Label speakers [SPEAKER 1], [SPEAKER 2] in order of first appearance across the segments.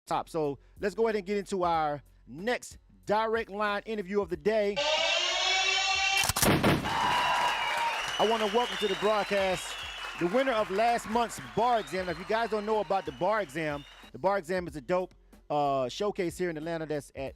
[SPEAKER 1] top. So let's go ahead and get into our next direct line interview of the day. I want to welcome to the broadcast the winner of last month's bar exam. Now, if you guys don't know about the bar exam is a dope showcase here in Atlanta that's at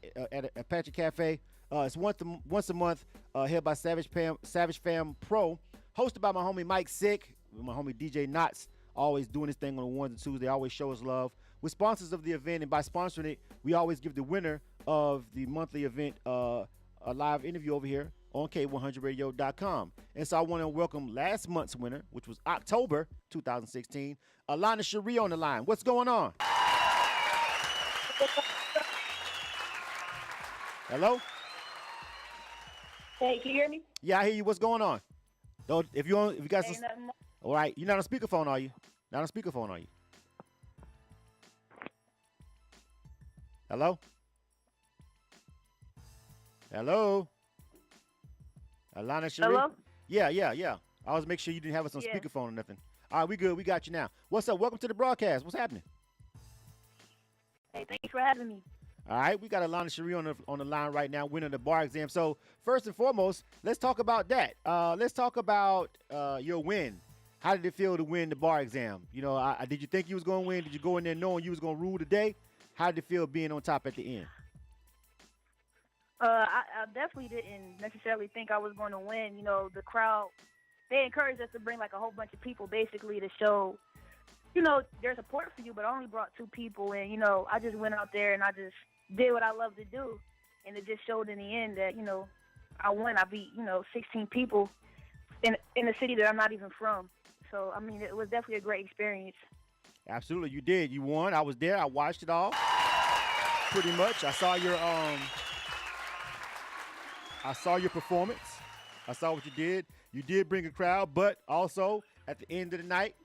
[SPEAKER 1] Apache Cafe. It's once a month, held by Savage Fam Pro, hosted by my homie Mike Sick, with my homie DJ Knots, always doing this thing on the ones and twos. They always show us love. We're sponsors of the event, and by sponsoring it, we always give the winner of the monthly event a live interview over here on K100radio.com. And so I want to welcome last month's winner, which was October 2016, Alana Sherie on the line. What's going on? Hello?
[SPEAKER 2] Hey, can you hear me?
[SPEAKER 1] Yeah, I hear you. What's going on? Though, if you got some, all right, you're not on speakerphone, are you? Not on speakerphone, are you? Hello? Hello? Alana Sherie?
[SPEAKER 2] Hello?
[SPEAKER 1] Yeah. I was make sure you didn't have us on speakerphone or nothing. All right, we good. We got you now. What's up? Welcome to the broadcast. What's happening?
[SPEAKER 2] Hey, thanks for having me.
[SPEAKER 1] All right, we got Alana Sherie on the line right now, winning the bar exam. So first and foremost, let's talk about that. Let's talk about your win. How did it feel to win the bar exam? You know, did you think you was going to win? Did you go in there knowing you was going to rule the day? How did it feel being on top at the end?
[SPEAKER 2] I definitely didn't necessarily think I was going to win. You know, the crowd, they encouraged us to bring like a whole bunch of people basically to show, you know, their support for you, but I only brought 2 people. And, you know, I just went out there and I just did what I love to do. And it just showed in the end that, you know, I won. I beat, 16 people in a city that I'm not even from. So, I mean, it was definitely a great experience.
[SPEAKER 1] Absolutely, you did. You won. I was there. I watched it all. Pretty much. I saw your performance. I saw what you did. You did bring a crowd, but also at the end of the night,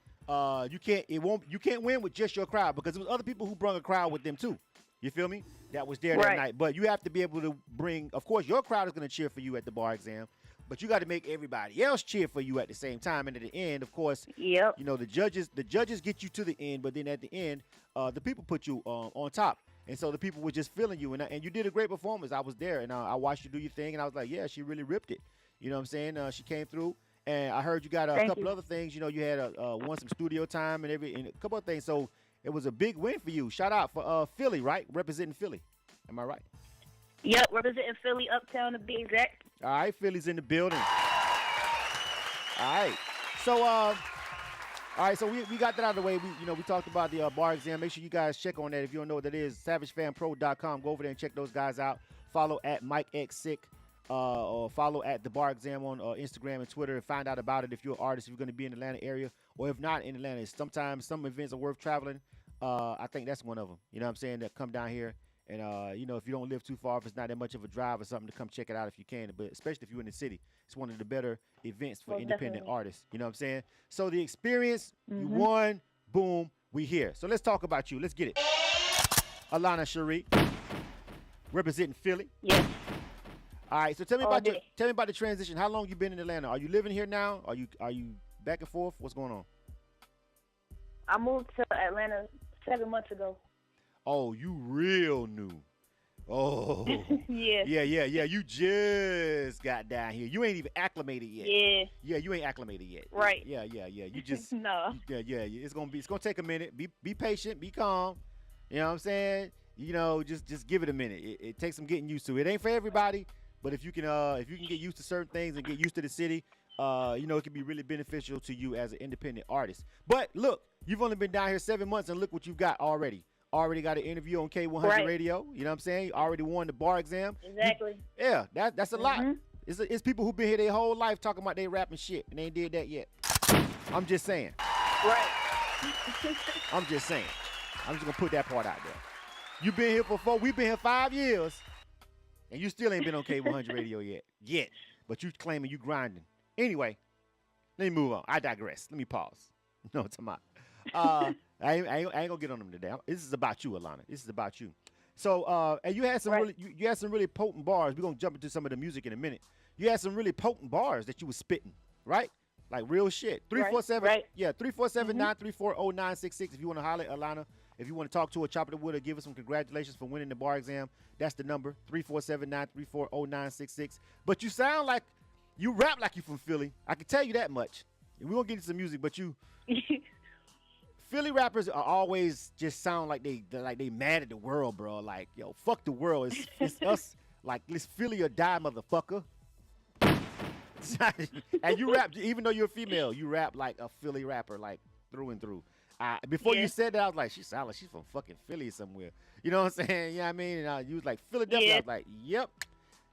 [SPEAKER 1] you can't win with just your crowd, because there was other people who brought a crowd with them too. You feel me? That was there that night. But you have to be able to bring, of course, your crowd is going to cheer for you at the bar exam, but you got to make everybody else cheer for you at the same time. And at the end, of course, you know, the judges get you to the end, but then at the end, the people put you on top. And so the people were just feeling you, and you did a great performance. I was there, and I watched you do your thing, and I was like, yeah, she really ripped it. You know what I'm saying? She came through, and I heard you got a couple other things. You know, you had won some studio time and a couple of things. So it was a big win for you. Shout out for Philly, right? Representing Philly. Am I right?
[SPEAKER 2] Yep, representing Philly, Uptown to be exact.
[SPEAKER 1] All right, Philly's in the building. All right. So, we got that out of the way. We talked about the bar exam. Make sure you guys check on that. If you don't know what that is, SavageFanPro.com. Go over there and check those guys out. Follow at Mike X Sick, or follow at the bar exam on Instagram and Twitter, and find out about it if you're an artist, if you're going to be in the Atlanta area, or if not in Atlanta. Sometimes some events are worth traveling. I think that's one of them. You know what I'm saying? That come down here. And, if you don't live too far, if it's not that much of a drive or something, to come check it out if you can. But especially if you're in the city, it's one of the better events for independent artists. You know what I'm saying? So the experience, you won, boom, we here. So let's talk about you. Let's get it. Alana Sherie, representing Philly.
[SPEAKER 2] Yes.
[SPEAKER 1] All right. So tell me about the transition. How long you been in Atlanta? Are you living here now? Are you back and forth? What's going on?
[SPEAKER 2] I moved to Atlanta 7 months ago.
[SPEAKER 1] Oh, you real new. Oh.
[SPEAKER 2] Yeah.
[SPEAKER 1] Yeah. You just got down here. You ain't even acclimated yet.
[SPEAKER 2] Yeah.
[SPEAKER 1] Yeah, you ain't acclimated yet.
[SPEAKER 2] Right.
[SPEAKER 1] Yeah. You just
[SPEAKER 2] No.
[SPEAKER 1] Yeah. It's gonna take a minute. Be patient. Be calm. You know what I'm saying? Just give it a minute. It takes some getting used to. It ain't for everybody, but if you can get used to certain things and get used to the city, it can be really beneficial to you as an independent artist. But look, you've only been down here 7 months, and look what you've got already. Already got an interview on K100 Radio. You know what I'm saying? You already won the bar exam.
[SPEAKER 2] Exactly.
[SPEAKER 1] That's a lot. It's people who've been here their whole life talking about they rapping shit, and they ain't did that yet. I'm just saying.
[SPEAKER 2] Right.
[SPEAKER 1] I'm just saying. I'm just going to put that part out there. You've been here for 4. We've been here 5 years, and you still ain't been on K100 Radio yet. But you claiming you grinding. Anyway, let me move on. I digress. Let me pause. No, it's my. I ain't gonna get on them today. This is about you, Alana. This is about you. So, and you had some you had some really potent bars. We're gonna jump into some of the music in a minute. You had some really potent bars that you was spitting, right? Like real shit. 347.
[SPEAKER 2] Right.
[SPEAKER 1] Yeah, 347-934-0966. If you want to holler at Alana, If you want to talk to her, chop it with her, give her some congratulations for winning the bar exam. That's the number, 347-934-0966. But you sound like you rap like you from Philly. I can tell you that much. And we won't get into some music, but you Philly rappers are always just sound like they mad at the world, bro. Like, yo, fuck the world. It's us. Like, let's Philly or die, motherfucker. And you rap, even though you're a female, you rap like a Philly rapper, like through and through. Before you said that, I was like, she sound like she's from fucking Philly somewhere. You know what I'm saying? You know what I mean? And you was like, Philadelphia. I was like, yep,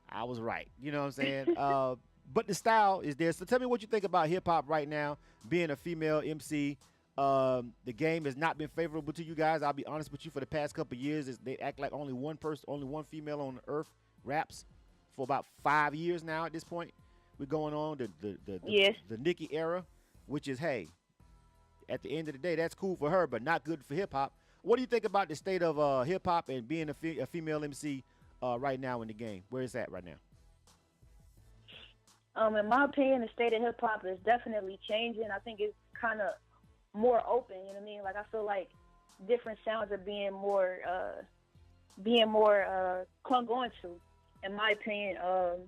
[SPEAKER 1] I was right. You know what I'm saying? But the style is there. So tell me what you think about hip-hop right now, being a female MC. The game has not been favorable to you guys. I'll be honest with you. For the past couple of years, they act like only one female on earth raps for about 5 years now. At this point, we're going on the Nicki era, which is, hey, at the end of the day, that's cool for her, but not good for hip hop. What do you think about the state of hip hop and being a female MC right now in the game? Where is that right now?
[SPEAKER 2] In my opinion, the state of hip hop is definitely changing. I think it's kind of more open. You know what I mean? Like, I feel like different sounds are being more clung on to. In my opinion, as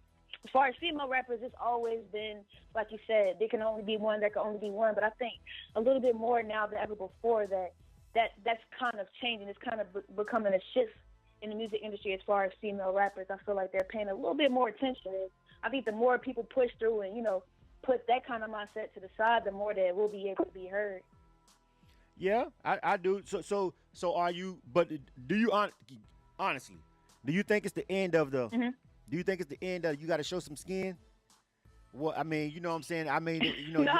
[SPEAKER 2] far as female rappers, it's always been, like you said, there can only be one. There can only be one. But I think a little bit more now than ever before that's kind of changing. It's kind of becoming a shift in the music industry as far as female rappers. I feel like they're paying a little bit more attention. I think the more people push through and, you know, put that kind of mindset to the side, the more that we'll be able to be heard.
[SPEAKER 1] Yeah, I do. So are you? But do you honestly? Do you think it's the end of the?
[SPEAKER 2] Mm-hmm.
[SPEAKER 1] Do you think it's the end of you got to show some skin? Well, I mean, you know what I'm saying. I mean, you know.
[SPEAKER 2] No,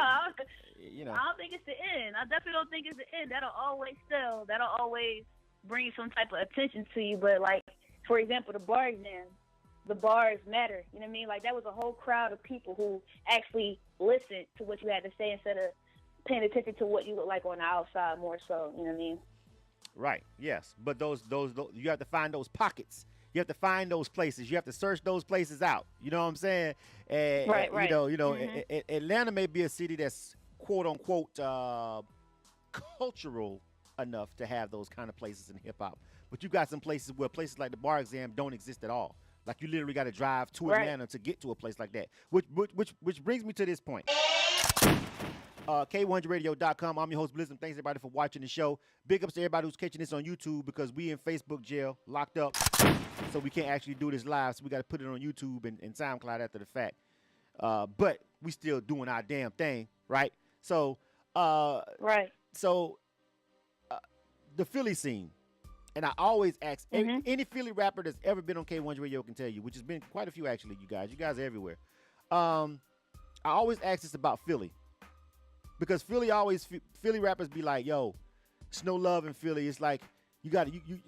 [SPEAKER 1] you know.
[SPEAKER 2] I don't think it's the end. I definitely don't think it's the end. That'll always sell. That'll always bring some type of attention to you. But like, for example, the bar exam. The bars matter. You know what I mean? Like, that was a whole crowd of people who actually listened to what you had to say instead of paying attention to what you look like on the outside more so. You know what I mean?
[SPEAKER 1] Right. Yes. But those you have to find those pockets. You have to find those places. You have to search those places out. You know what I'm saying? And,
[SPEAKER 2] right.
[SPEAKER 1] You know.
[SPEAKER 2] Mm-hmm.
[SPEAKER 1] Atlanta may be a city that's quote unquote cultural enough to have those kind of places in hip hop. But you got some places where places like the bar exam don't exist at all. Like, you literally got to drive to Atlanta to get to a place like that. Which brings me to this point. K100radio.com. I'm your host, Blizzard. Thanks, everybody, for watching the show. Big ups to everybody who's catching this on YouTube, because we in Facebook jail, locked up, so we can't actually do this live. So we got to put it on YouTube and SoundCloud after the fact. But we still doing our damn thing, right? So, So, the Philly scene. And I always ask, any Philly rapper that's ever been on K100 Radio can tell you, which has been quite a few, actually, you guys. You guys are everywhere. I always ask this about Philly. Because Philly rappers be like, yo, it's no love in Philly. It's like, you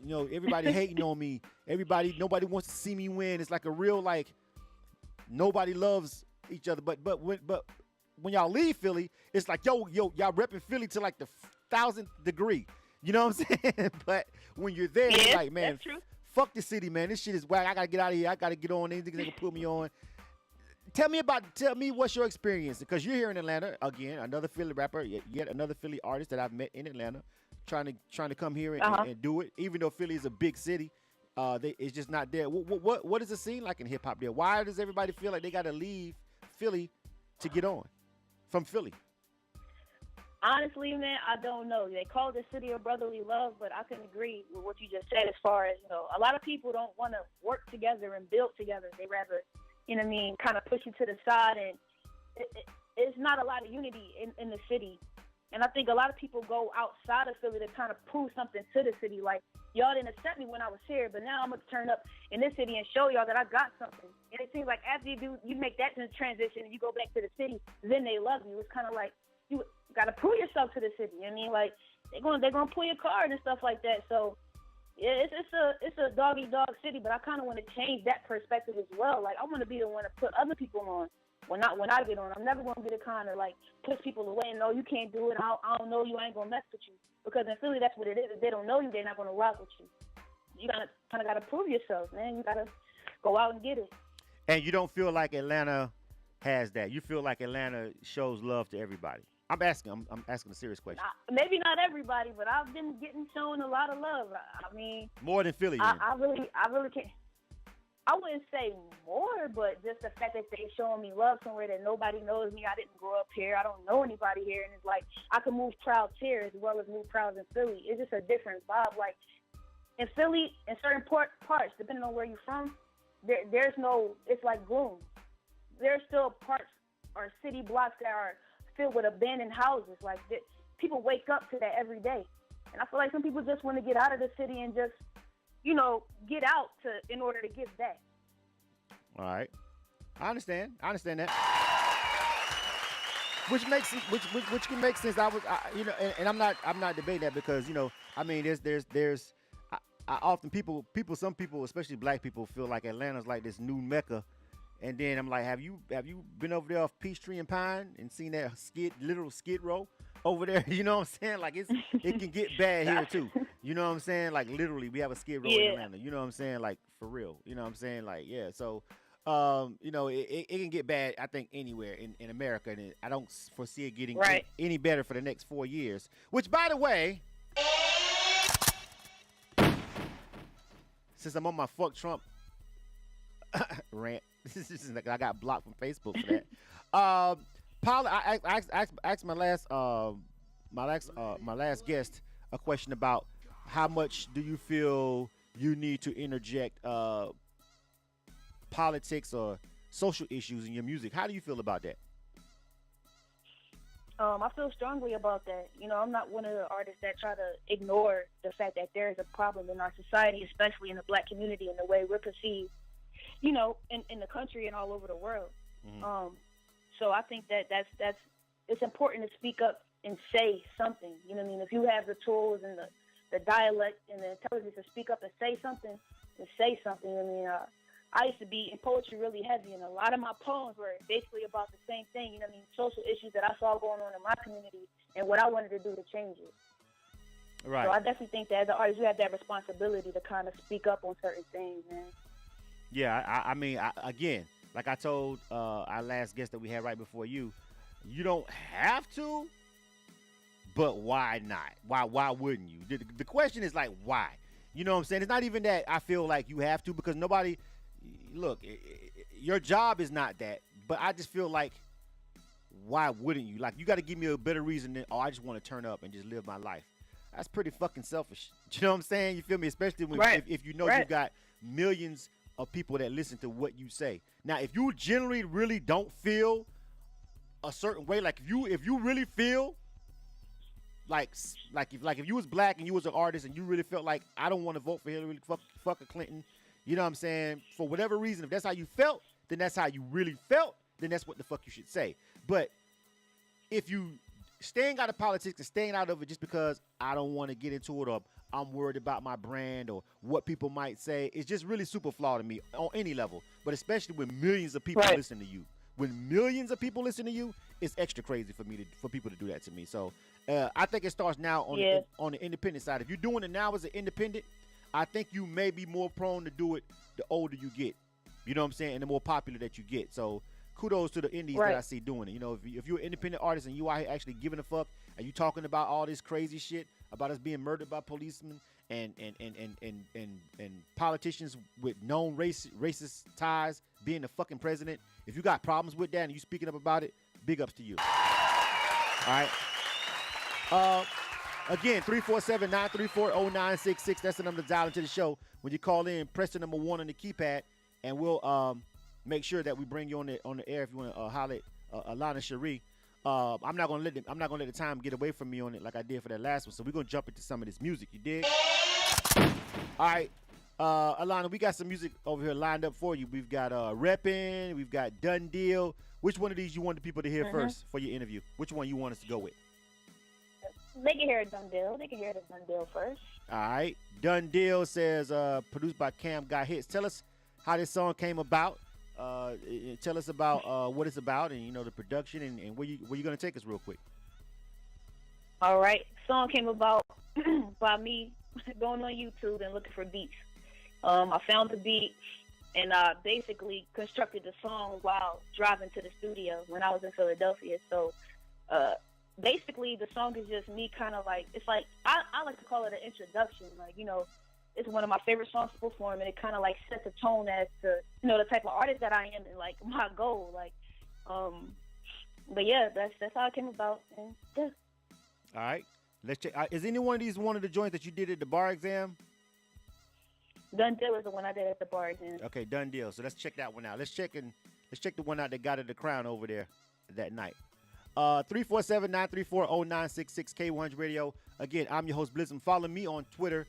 [SPEAKER 1] know, everybody hating on me. Nobody wants to see me win. It's like a real, like, nobody loves each other. But when y'all leave Philly, it's like, yo, y'all repping Philly to like the 1000th degree. You know what I'm saying? But when you're there, you're like, man, fuck the city, man. This shit is whack. I got to get out of here. I got to get on. Anything they can put me on. Tell me what's your experience, because you're here in Atlanta again, another Philly rapper, yet another Philly artist that I've met in Atlanta, trying to come here and do it. Even though Philly is a big city, it's just not there. What is the scene like in hip hop there? Why does everybody feel like they got to leave Philly to get on from Philly?
[SPEAKER 2] Honestly, man, I don't know. They call it the city of brotherly love, but I can agree with what you just said as far as, you know, a lot of people don't want to work together and build together. They rather, you know what I mean, kind of push you to the side, and it's not a lot of unity in the city. And I think a lot of people go outside of Philly to kind of prove something to the city. Like, y'all didn't accept me when I was here, but now I'm going to turn up in this city and show y'all that I got something. And it seems like after you make that transition and you go back to the city, then they love you. It's kind of like, you got to prove yourself to the city. You know what I mean? Like, they're gonna pull your card and stuff like that. So, yeah, it's a dog-eat-dog city, but I kind of want to change that perspective as well. Like, I want to be the one to put other people on when I get on. I'm never going to be the kind of, like, push people away and, no, you can't do it. I don't know you. I ain't going to mess with you. Because in Philly, that's what it is. If they don't know you, they're not going to rock with you. You kind of got to prove yourself, man. You got to go out and get it.
[SPEAKER 1] And you don't feel like Atlanta has that. You feel like Atlanta shows love to everybody. I'm asking. I'm asking a serious question.
[SPEAKER 2] Maybe not everybody, but I've been getting shown a lot of love. I mean,
[SPEAKER 1] More than Philly.
[SPEAKER 2] I really can't. I wouldn't say more, but just the fact that they showing me love somewhere that nobody knows me. I didn't grow up here. I don't know anybody here, and it's like I can move crowds here as well as move crowds in Philly. It's just a different vibe. Like in Philly, in certain parts, depending on where you're from, there's no. It's like gloom. There's still parts or city blocks that are filled with abandoned houses. Like people wake up to that every day, and I feel like some people just want to get out of the city and just, get out in order to give back.
[SPEAKER 1] All right, I understand that, which can make sense. And I'm not debating that because I mean, there's I often some people, especially black people, feel like Atlanta's like this new Mecca. And then I'm like, have you been over there off Peachtree and Pine and seen that literal skid row over there? You know what I'm saying? Like it can get bad here too. You know what I'm saying? Like literally, we have a skid row in Atlanta. You know what I'm saying? Like for real. You know what I'm saying? Like yeah. So, it can get bad. I think anywhere in America, and I don't foresee it getting any better for the next 4 years. Which, by the way, since I'm on my fuck Trump rant. This is like I got blocked from Facebook for that. Paula, I asked my last guest a question about how much do you feel you need to interject politics or social issues in your music. How do you feel about that?
[SPEAKER 2] I feel strongly about that. I'm not one of the artists that try to ignore the fact that there is a problem in our society, especially in the black community and the way we're perceived. In the country and all over the world. Mm-hmm. So I think that's it's important to speak up and say something. You know what I mean? If you have the tools and the dialect and the intelligence to speak up and say something, I mean, I used to be in poetry really heavy, and a lot of my poems were basically about the same thing. You know what I mean? Social issues that I saw going on in my community and what I wanted to do to change it. Right. So I definitely think that as an artist, you have that responsibility to kind of speak up on certain things, man.
[SPEAKER 1] Yeah, I mean, again, like I told our last guest that we had right before you don't have to, but why not? Why wouldn't you? The question is like, why? You know what I'm saying? It's not even that I feel like you have to, because nobody, look, your job is not that, but I just feel like, why wouldn't you? Like, you got to give me a better reason than, I just want to turn up and just live my life. That's pretty fucking selfish. You know what I'm saying? You feel me? Especially when, if you know you got millions of people that listen to what you say. Now, if you generally really don't feel a certain way, like if you really feel like if you was black and you was an artist and you really felt like, I don't want to vote for Hillary, fuck a Clinton, you know what I'm saying? For whatever reason, if that's how you felt, then that's how you really felt, then that's what the fuck you should say. But if you staying out of politics and staying out of it just because I don't want to get into it, or I'm worried about my brand or what people might say, it's just really super flawed to me on any level, but especially when millions of people listen to you. When millions of people listen to you, it's extra crazy for people to do that to me. So I think it starts now on the independent side. If you're doing it now as an independent, I think you may be more prone to do it the older you get. You know what I'm saying? And the more popular that you get. So kudos to the indies that I see doing it. You know, if you're an independent artist and you out here actually giving a fuck, and you talking about all this crazy shit about us being murdered by policemen and politicians with known racist ties being the fucking president, if you got problems with that and you speaking up about it, big ups to you. All right. Again, 347-934-0966. That's the number to dial into the show. When you call in, press the number 1 on the keypad, and we'll make sure that we bring you on the air if you want to holler at Alana Sherie. I'm not gonna let the time get away from me on it like I did for that last one. So we're gonna jump into some of this music. You dig? All right, Alana, we got some music over here lined up for you. We've got Reppin', we've got Done Deal. Which one of these you want the people to hear first for your interview? Which one you want us to go with?
[SPEAKER 2] They can hear Done Deal. They can hear the Done Deal first. All
[SPEAKER 1] right, Done Deal says produced by Cam Got Hits. Tell us how this song came about. Tell us about what it's about, and the production, and where you gonna take us real quick.
[SPEAKER 2] All right, song came about by me going on YouTube and looking for beats. I found the beat and basically constructed the song while driving to the studio when I was in Philadelphia. So basically the song is just me kind of like, it's like, I like to call it an introduction. Like, you know, it's one of my favorite songs to perform, and it kind of like sets a tone as to, you know, the type of artist that I am and like my goal. Like, but yeah, that's how it came about. And yeah.
[SPEAKER 1] All right. Let's check. Is any one of these one of the joints that you did at the bar exam?
[SPEAKER 2] Done Deal is the one I did at the bar exam.
[SPEAKER 1] Okay, Done Deal. So let's check that one out. Let's check the one out that got her the crown over there that night. 347-934-0966 K100 Radio. Again, I'm your host Blizzum. Follow me on Twitter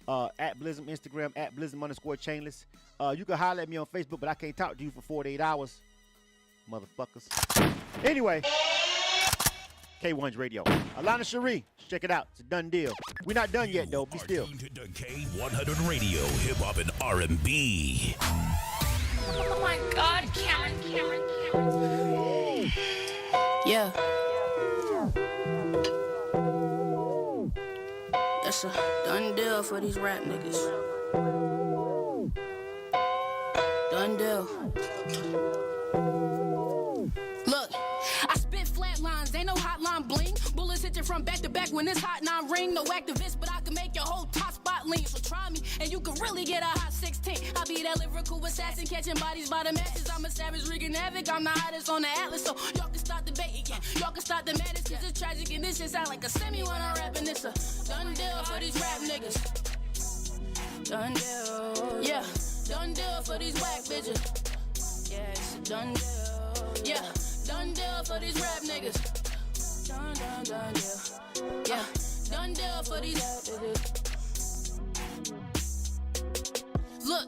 [SPEAKER 1] at Blizzum, Instagram at Blizzum_Chainless. You can holler at me on Facebook, but I can't talk to you for 48 hours, motherfuckers. Anyway, K100 Radio. Alana Sherie, check it out. It's a done deal. We're not done yet, though. Be still.
[SPEAKER 3] Tuned to K100 Radio, hip hop and R&B.
[SPEAKER 4] Oh my God, Cameron.
[SPEAKER 5] Yeah. That's a done deal for these rap niggas. Done deal. Look, I spit flat lines, ain't no hotline bling. Bullets hit you from back to back when it's hot 9 ring. No activist, but I can make your whole top spot lean. So try me, and you can really get a hot 16. I'll be that lyrical assassin, catching bodies by the masses. I'm a savage, wreaking havoc. I'm the hottest on the atlas, so y'all can start debating. Yeah, y'all can start the madness, cause it's tragic, and this shit sound like a semi when I'm rapping. It's a done deal for these rap niggas. Done deal. Yeah, done deal for these whack bitches. Yeah, it's a done deal. Yeah, done deal for these rap niggas. Done deal. Yeah, done deal for these rap niggas. Look,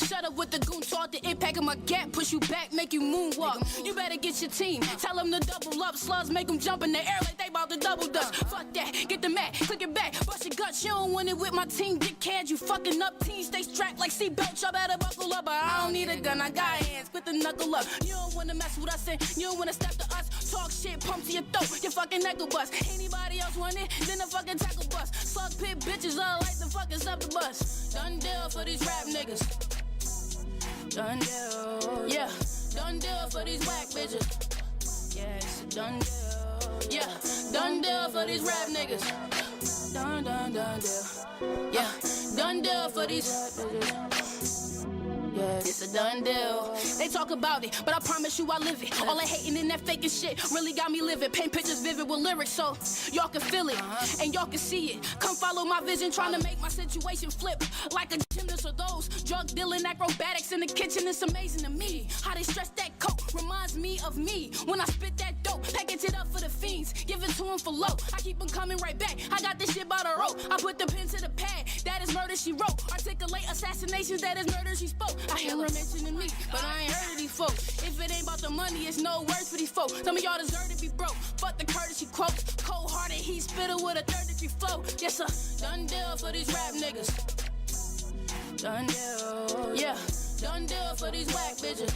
[SPEAKER 5] shut up with the goon talk. The impact of my gap push you back, make you moonwalk. You better get your team. Tell them to double up. Slugs make them jump in the air like they about to double dust. Fuck that. Get the mat. Click it back. Bust your guts. You don't want it with my team. Get canned. You fucking up. Team stay strapped like seatbelts. Y'all better buckle up. But I don't need a gun. I got hands. Quit the knuckle up. You don't want to mess with us and you don't want to step to us. Talk shit. Pump to your throat. Your fucking neck will bust. Anybody else want it? Then the fucking tackle bust. Slug pit bitches all like the fucking up the bus. Done deal for these rap niggas. Done deal. Yeah, done deal for these whack bitches. Yeah, it's a done deal. Yeah, done deal for these rap niggas. Done deal. Yeah, done deal for these rap niggas. Yeah, it's a done deal. They talk about it, but I promise you I live it. All that hating and that faking shit really got me living. Paint pictures vivid with lyrics so y'all can feel it and y'all can see it. Come follow my vision, trying to make my situation flip like a gymnast or those drug dealing acrobatics in the kitchen. It's amazing to me how they stretch that coat. Reminds me of me when I spit that dope. Package it up for the fiends, give it to them for low. I keep them coming right back. I got this shit by the rope. I put the pen to the pad. That is murder she wrote. Articulate assassinations. That is murder she spoke. I hear her mentioning me, but I ain't heard of these folks. If it ain't about the money, it's no words for these folks. Some of y'all deserve to be broke. Fuck the courtesy quotes. Cold-hearted, heat spitter with a third-degree flow. Yes, sir. Done deal for these rap niggas. Done deal. Yeah, done deal for these whack bitches.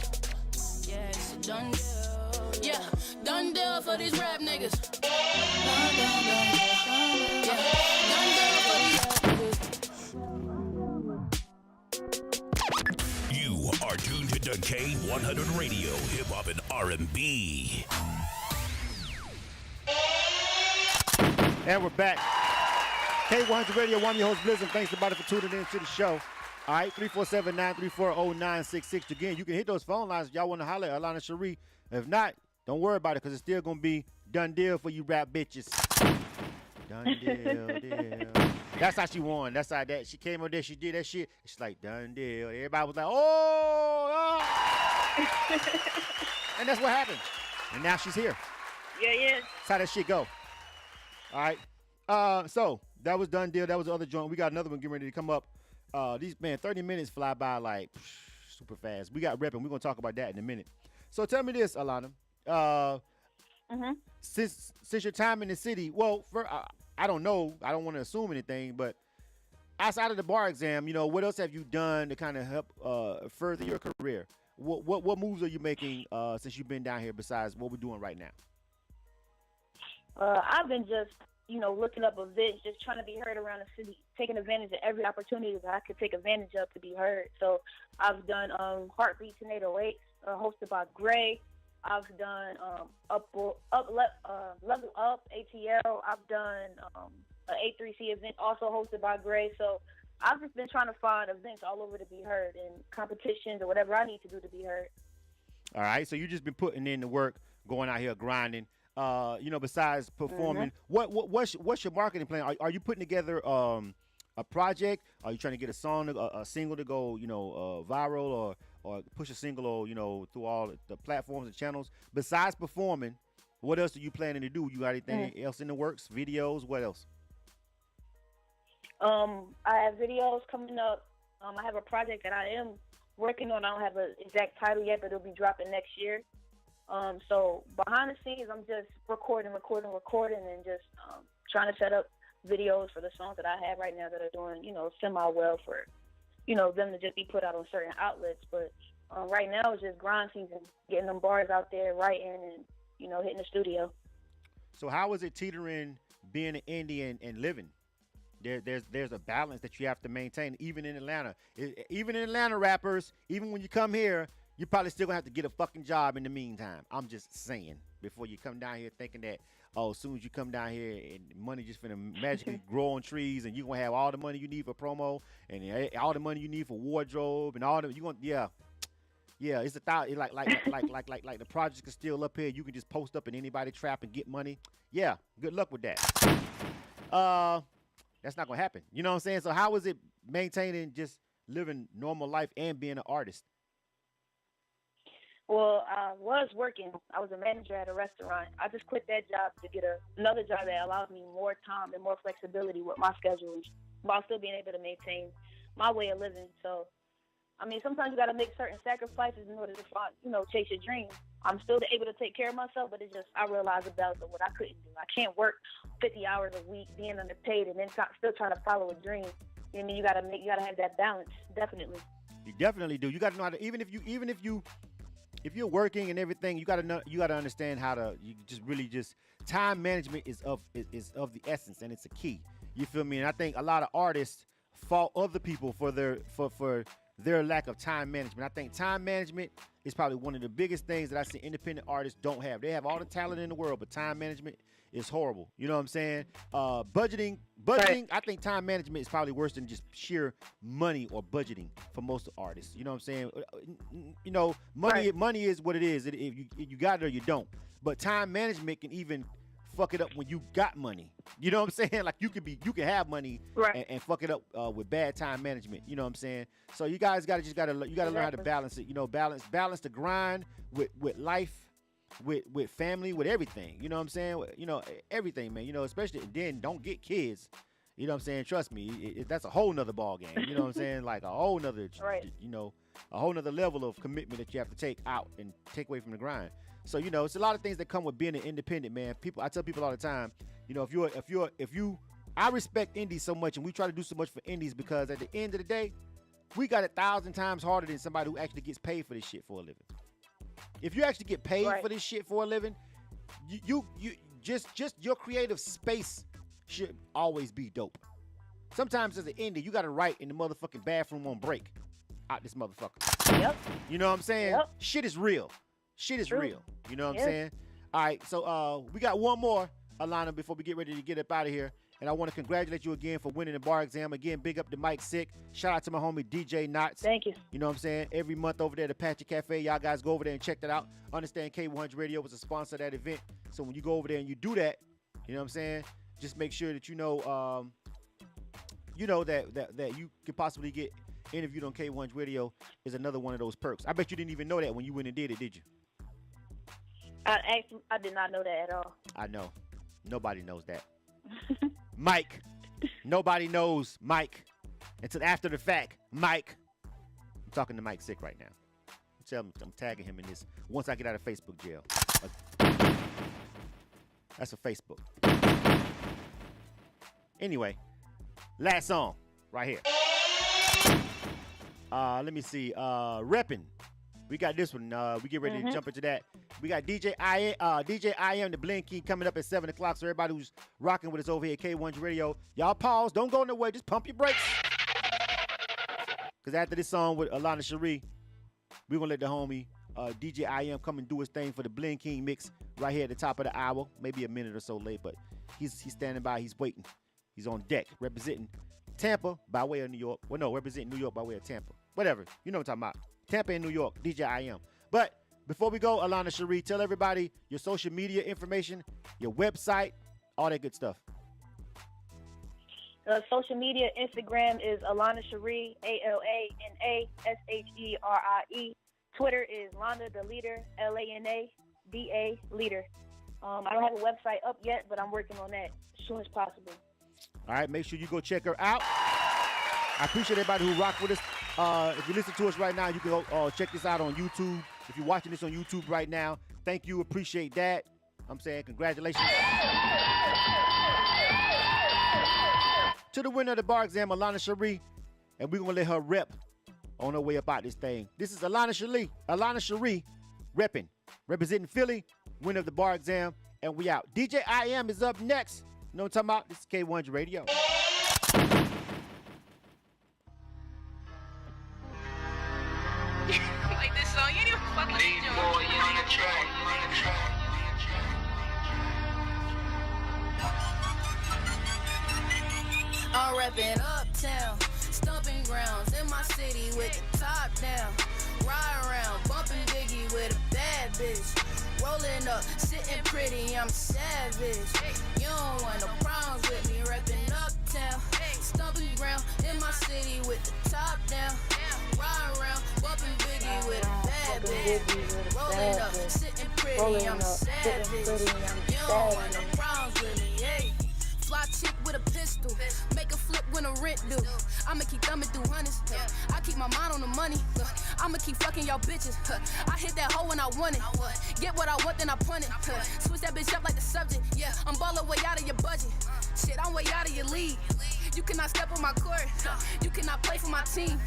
[SPEAKER 5] Yeah, it's a done deal. Yeah, done deal for these rap niggas. Done deal. Yeah, done deal for these rap niggas.
[SPEAKER 3] You are tuned to K100 Radio, hip hop and R&B.
[SPEAKER 1] And we're back. K100 Radio, I'm your host Blizzum. Thanks everybody for tuning in to the show. All right, 347-934-0966. Again, you can hit those phone lines if y'all want to holler at Alana Sherie. If not, don't worry about it because it's still going to be done deal for you rap bitches. Done deal. That's how she won. That's how that she came up there. She did that shit. It's like done deal. Everybody was like, oh. And that's what happened. And now she's here.
[SPEAKER 2] Yeah.
[SPEAKER 1] That's how that shit go. All right. So that was done deal. That was the other joint. We got another one getting ready to come up. 30 minutes fly by like super fast. We got repping. We're gonna talk about that in a minute. So tell me this, Alana. Since your time in the city, well, I don't know. I don't want to assume anything, but outside of the bar exam, you know, what else have you done to kind of help further your career? What moves are you making since you've been down here besides what we're doing right now?
[SPEAKER 2] I've been just, looking up events, just trying to be heard around the city, taking advantage of every opportunity that I could take advantage of to be heard. So I've done Heartbeats in 808s, hosted by Gray. I've done Level Up, ATL. I've done an A3C event also hosted by Gray. So I've just been trying to find events all over to be heard and competitions or whatever I need to do to be heard.
[SPEAKER 1] All right, so you just been putting in the work, going out here grinding. Besides performing, what's your marketing plan? Are you putting together a project? Are you trying to get a song, a single to go, viral, or push a single, or through all the platforms and channels? Besides performing, what else are you planning to do? You got anything else in the works? Videos? What else?
[SPEAKER 2] I have videos coming up. I have a project that I am working on. I don't have an exact title yet, but it'll be dropping next year. So behind the scenes, I'm just recording, and just trying to set up videos for the songs that I have right now that are doing, semi-well for, them to just be put out on certain outlets. But right now it's just grind season, getting them bars out there, writing, and, hitting the studio.
[SPEAKER 1] So how is it teetering being an indie and living? There's a balance that you have to maintain, even in Atlanta. Even in Atlanta, rappers, even when you come here, you probably still gonna have to get a fucking job in the meantime. I'm just saying, before you come down here thinking that, as soon as you come down here and money just finna magically grow on trees and you gonna have all the money you need for promo and all the money you need for wardrobe and all the it's like the projects are still up here. You can just post up in anybody trap and get money. Yeah, good luck with that. That's not gonna happen. You know what I'm saying? So how is it maintaining just living normal life and being an artist?
[SPEAKER 2] Well, I was working. I was a manager at a restaurant. I just quit that job to get another job that allows me more time and more flexibility with my schedule while still being able to maintain my way of living. So, sometimes you got to make certain sacrifices in order to find, chase your dream. I'm still able to take care of myself, but I realized about what I couldn't do. I can't work 50 hours a week being underpaid and then still trying to follow a dream. You got to have that balance, definitely.
[SPEAKER 1] You definitely do. You got to know how to, even if you're working and everything, you got to understand how to time management is of the essence, and it's a key. You feel me? And I think a lot of artists fault other people for their lack of time management. I think time management is probably one of the biggest things that I see independent artists don't have. They have all the talent in the world, but time management is horrible. You know what I'm saying? Budgeting. Right. I think time management is probably worse than just sheer money or budgeting for most artists. You know what I'm saying? Money is what it is. You got it or you don't. But time management can even fuck it up when you got money. You know what I'm saying? Like you can have money and fuck it up with bad time management. You know what I'm saying? So you guys gotta learn how to balance it. Balance the grind with life, with family, with everything. You know what I'm saying? Everything, man. Especially then don't get kids. You know what I'm saying? Trust me, that's a whole nother ball game. You know what I'm saying? Like a whole nother, a whole nother level of commitment that you have to take out and take away from the grind. So, it's a lot of things that come with being an independent, man. I tell people all the time, I respect indies so much and we try to do so much for indies because at the end of the day, we got 1,000 times harder than somebody who actually gets paid for this shit for a living. If you actually get paid for this shit for a living, you just your creative space should always be dope. Sometimes as an indie, you got to write in the motherfucking bathroom on break out this motherfucker.
[SPEAKER 2] Yep.
[SPEAKER 1] You know what I'm saying?
[SPEAKER 2] Yep.
[SPEAKER 1] Shit is real. Shit is real. You know what I'm saying? All right, so we got one more, Alana, before we get ready to get up out of here. And I want to congratulate you again for winning the bar exam. Again, big up to Mike Sick. Shout out to my homie DJ Knots.
[SPEAKER 2] Thank you.
[SPEAKER 1] You know what I'm saying? Every month over there at Apache Cafe, y'all guys go over there and check that out. Understand K100 Radio was a sponsor of that event. So when you go over there and you do that, you know what I'm saying? Just make sure that that you could possibly get interviewed on K100 Radio is another one of those perks. I bet you didn't even know that when you went and did it, did you?
[SPEAKER 2] I did not know that at all.
[SPEAKER 1] I know. Nobody knows that. Mike. Nobody knows Mike until after the fact. Mike. I'm talking to Mike Sick right now. I'm tagging him in this once I get out of Facebook jail. That's for Facebook. Anyway, last song right here. Let me see. Reppin'. We got this one. We get ready to jump into that. We got DJ I Am, the Blend King, coming up at 7 o'clock. So everybody who's rocking with us over here at K100 Radio, y'all pause. Don't go nowhere. Just pump your brakes. Because after this song with Alana Sherie, we're going to let the homie DJ IM come and do his thing for the Blend King mix right here at the top of the hour. Maybe a minute or so late, but he's standing by. He's waiting. He's on deck representing Tampa by way of New York. Well, no, representing New York by way of Tampa. Whatever. You know what I'm talking about. Tampa and New York, DJ IM. But before we go, Alana Sherie, tell everybody your social media information, your website, all that good stuff.
[SPEAKER 2] Social media, Instagram is Alana Sherie, ALANASHERIE. Twitter is Lana the Leader, LANADA Leader. I don't have a website up yet, but I'm working on that as soon as possible.
[SPEAKER 1] All right, make sure you go check her out. I appreciate everybody who rocked with us. If you listen to us right now, you can go check this out on YouTube. If you're watching this on YouTube right now, thank you, appreciate that. I'm saying congratulations to the winner of the bar exam, Alana Sherie, and we're gonna let her rep on her way about this thing. This is Alana Sherie, representing Philly, winner of the bar exam, and we out. DJ IM is up next. You know what I'm talking about? This is K100 Radio.
[SPEAKER 4] Like this song, you ain't even fucking
[SPEAKER 5] I'm reppin' uptown, stomping grounds in my city with the top down. Ride around, bumping Biggie with a bad bitch. Rolling up, sitting pretty, I'm savage. You don't want no problems with me, reppin' uptown. Stomping ground in my city with the top down. Ride around, bumping Biggie with a bad bitch. Rolling up, sitting pretty, I'm savage. You don't want no problems with me, yeah. Fly chick with a pistol, make a flip when a rent due. I'ma keep thumbing through hundreds. I keep my mind on the money. I'ma keep fucking y'all bitches. I hit that hoe when I want it. Get what I want, then I punt it. Switch that bitch up like the subject. Yeah, I'm ballin' way out of your budget. Shit, I'm way out of your league. You cannot step on my court. You cannot play for my team.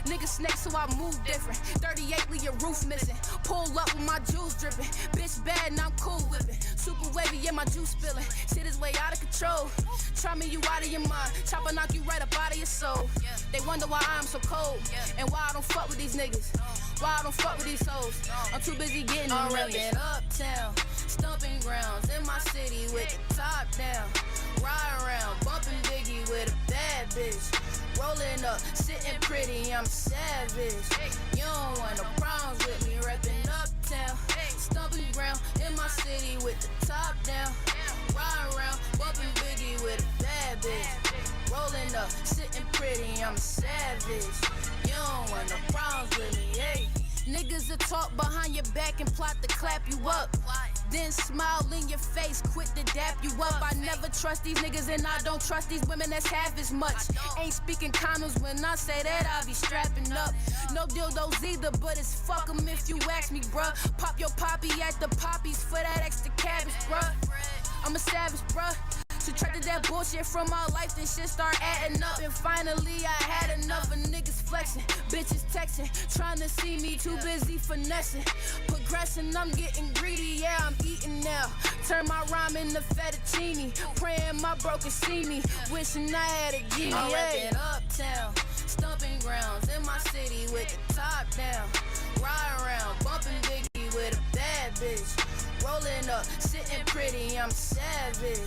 [SPEAKER 5] Niggas snakes, so I move different. 38, leave your roof missing. Pull up with my juice dripping. Bitch bad and I'm cool with it. Super wavy, yeah, my juice spilling. Shit is way out of control. Try me, you out of your mind. Chopper knock you right up out of your soul. They wonder why I'm so cold and why I don't fuck with these niggas. Why I don't fuck with these hoes. I'm too busy getting them millions. Uptown, stomping grounds in my city with the top down. Ride around, bumping Biggie with a bad bitch. Rolling up, sitting pretty, I'm savage. You don't want no problems with me, reppin' uptown. Stomping ground in my city with the top down. Ride around, bumping Biggie with a bad bitch. Rolling up, sitting pretty, I'm savage. You don't want no problems with me, hey. Niggas that talk behind your back and plot to clap you up. Then smile in your face, quick to dap you up. I never trust these niggas and I don't trust these women that's half as much. Ain't speaking condoms when I say that I be strapping up. No dildos either, but it's fuck 'em if you ask me, bruh. Pop your poppy at the poppies for that extra cabbage, bruh. I'm a savage, bruh. Subtracted that bullshit from my life, then shit start adding up. And finally I had enough of niggas flexing, bitches texting, trying to see me, too busy finessing. Progressing, I'm getting greedy, yeah, I'm eating now. Turn my rhyme into fettuccine, praying my bro can see me, wishing I had a genie. I'm reppin' uptown, stomping grounds in my city with the top down. Ride around, bumping Biggie with a bad bitch. Rolling up, sitting pretty, I'm savage.